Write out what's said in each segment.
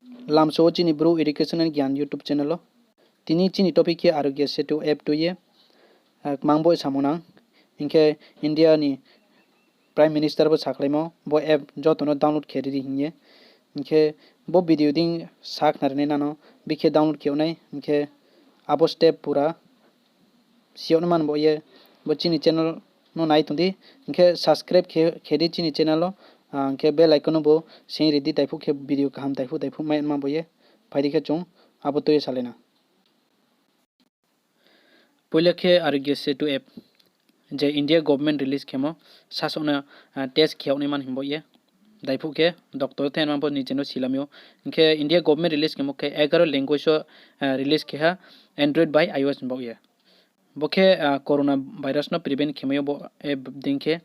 लामसो चीनी Bru education and ज्ञान YouTube channel तिनी चीनी टॉपिक के आरोग्य सेतु ऐप तो ये मांगबो सामोना इनके इंडिया नि प्राइम मिनिस्टर बो साखलाइमो बो ऐप जोतो नो डाउनलोड खेरी हिंगे इनके बो वीडियो दिं साख नरने नानो बिखे डाउनलोड खेवनाय इनके आबो स्टेप पूरा सियोन मान बो ये बो चीनी चैनल नो नाइ तुंदी इनके सब्सक्राइब खेरी चीनी चैनल के बेल आइकन बो सें रेडी टाइपु के वीडियो काम टाइपु मैं मा बोये फाइदी के चों आबो तो ये सालेना पहले के आरोग्य सेतु ऐप जे इंडिया गवर्नमेंट रिलीज खेमो सासोना टेस्ट खेवने मान हिंबो ये दाइफु के डॉक्टर थे नाम पर नीचे नो सिलामियो इनके इंडिया गवर्नमेंट रिलीज के मुख्य 11 लैंग्वेज रिलीज के हा एंड्रॉइड बाय आईओएस बो ये बोके कोरोना वायरस नो प्रिवेंट खेमयो बो ऐप दिंके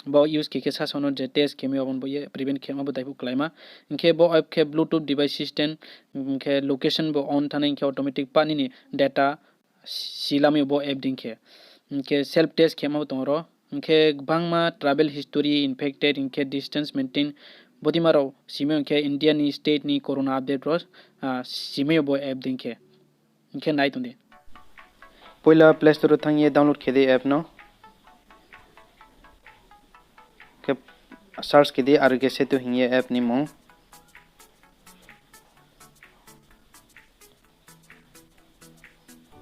बो यूज के सासोनो जे टेस्ट खेमयो बन बो ये प्रिवेंट खेमा बो दाइफु क्लाइमा इनके बो ऐप के ब्लूटूथ डिवाइस सिस्टम इनके लोकेशन बो ऑन थाने इनके ऑटोमेटिक पानी नि डाटा सिलामियो बो ऐप दिंके इनके सेल्फ टेस्ट खेमा बो तोरो इनके बांगमा ट्रैवल हिस्ट्री इन्फेक्टेड इनके डिस्टेंस मेंटेन बदिमारो सिमे इनके इंडिया नि स्टेट नि कोरोना अपडेट रो सिमे बो ऐप दिंके इनके नाइ तुंदे पहिला प्ले स्टोर थांग ये डाउनलोड खेदे ऐप नो के सर्च खेदे आरोग्य सेतु हिंगे ऐप नि मो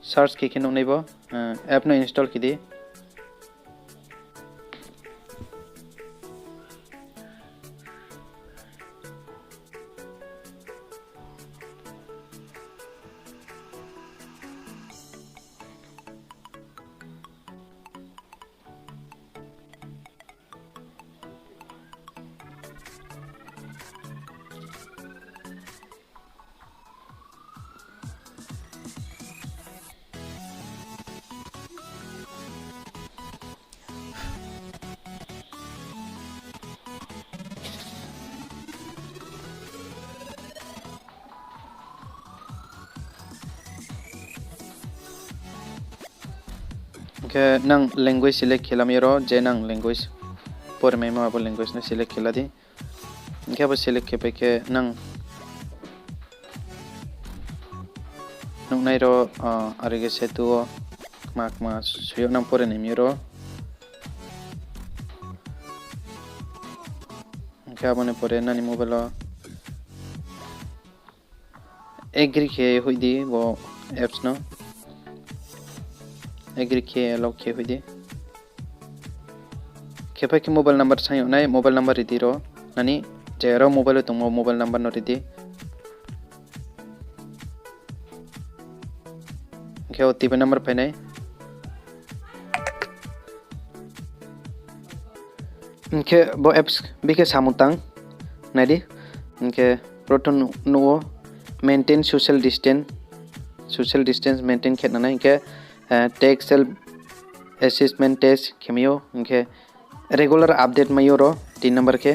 सर्च के नो नेबो ऐप नो इंस्टॉल खेदे के नंग लैंग्वेज सिलेक्ट खेलामिरो जे नंग लैंग्वेज पर में माबो लैंग्वेज ने सिलेक्ट खेला दी इनके बो सिलेक्ट खेपे के नंग नाइरो आरोग्य सेतु माक मा सुयो नंग पर ने मिरो इनके आबने परे नानी मोबाइल एग्री के हुई दी वो एप्स नो एग्री के लॉक के हुई दी खेपे के मोबाइल नंबर साइ नाइ मोबाइल नंबर रिदी रो नानी जेरो मोबाइल तो मोबाइल नंबर नो रिदी के ओटीपी नंबर फैनाय इनके बो एप्स बिके सामुतांग नाइदी इनके प्रोटोन नो मेंटेन सोशल डिस्टेंस मेंटेन खेतना इनके टेक सेल्फ असेसमेंट टेस्ट खेमियो इनके रेगुलर अपडेट मयो रो 3 नंबर के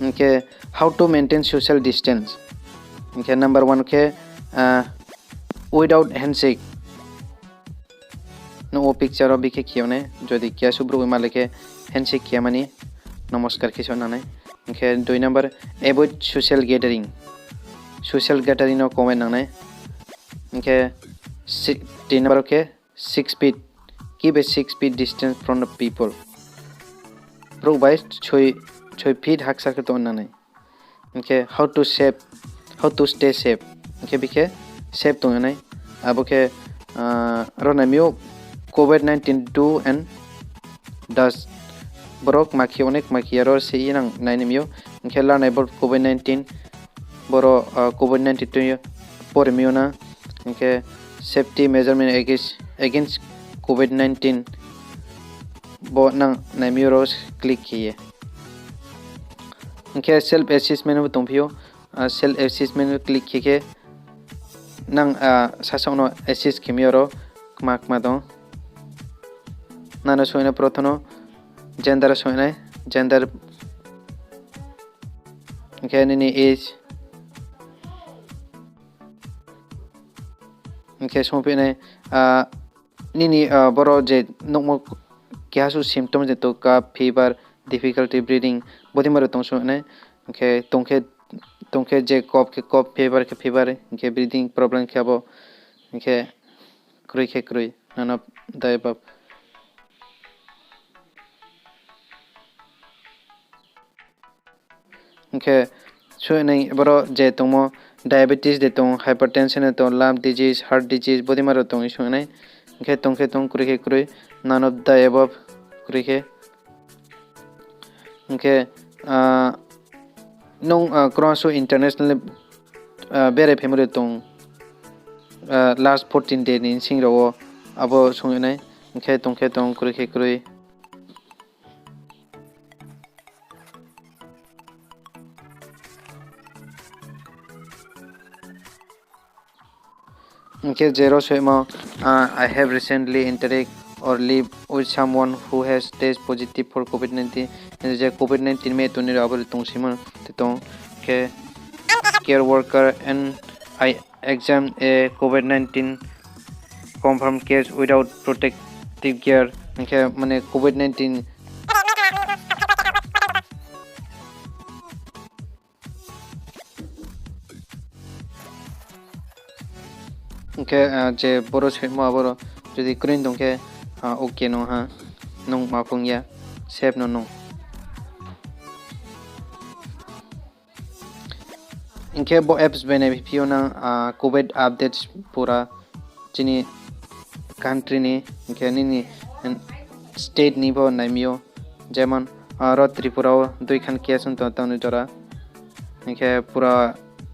इनके how to maintain social distance इनके नंबर 1 के विदाउट हैंडशेक नो पिक्चर बिके कियोने जदि क्या सुब्रु माले के हैंडशेक किया मानी नमस्कार किसो नाने इनके 2 number avoid social gathering no comment नाने इनके 3 नंबर के 6 feet keep a 6 feet distance from the people provide 6 feet haksa ke ton nai okay how to stay safe okay bike safe to nai abo ke ronamio covid-19 do and does borok maki onek maki error se inang nainimio okay learn about covid-19 boro covid-19 to pormio na okay safety measurement against COVID-19 बो नंग नाइमिरोस click किए इनके self assessment में तुमपियो self assessment में click किए नंग सासाउनो assess किमिरो माक मादो नानो सोइना प्रथनो gender सोइना gender इनके निनी एज इनके सोपिने निनी बरो जे नोमो क्या सु सिम्टम्स जे तो का fever difficulty breathing body maro tongso ne ke tongke je cough fever ke breathing problem ke abo ke krui none of the above. Okay, so nei boro je tongmo diabetes de tong hypertension de tong lung disease heart disease body maro tong isu nei okay tong krui none of the above krui okay nong cross international bere family tong last 14 day ni singro abo sungai okay tong krui okay zero swimo I have recently interacted or live with someone who has tested positive for COVID-19 and the COVID-19 may to abo tong simon tong ke care worker and I examined a COVID-19 confirmed case without protective gear okay mane COVID-19 okay je boro swimo aboro jodi green dongke okay no ha nong mafung ya save no nong inke bo apps bene pio na covid updates pura chini country ni inke ni state ni bo naimio যেমন ত্রিপুরাও দুইখান case তো তানো জরা inke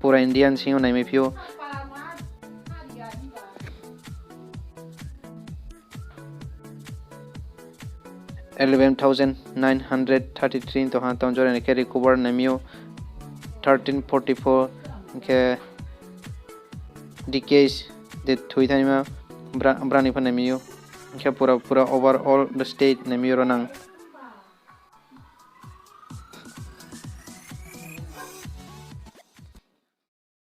pura indian singo naime pio 11,933 to han tonjore ne carry cover namio 1344 ke decades de thuithanima brani phanamio ke pura overall the state namio ranang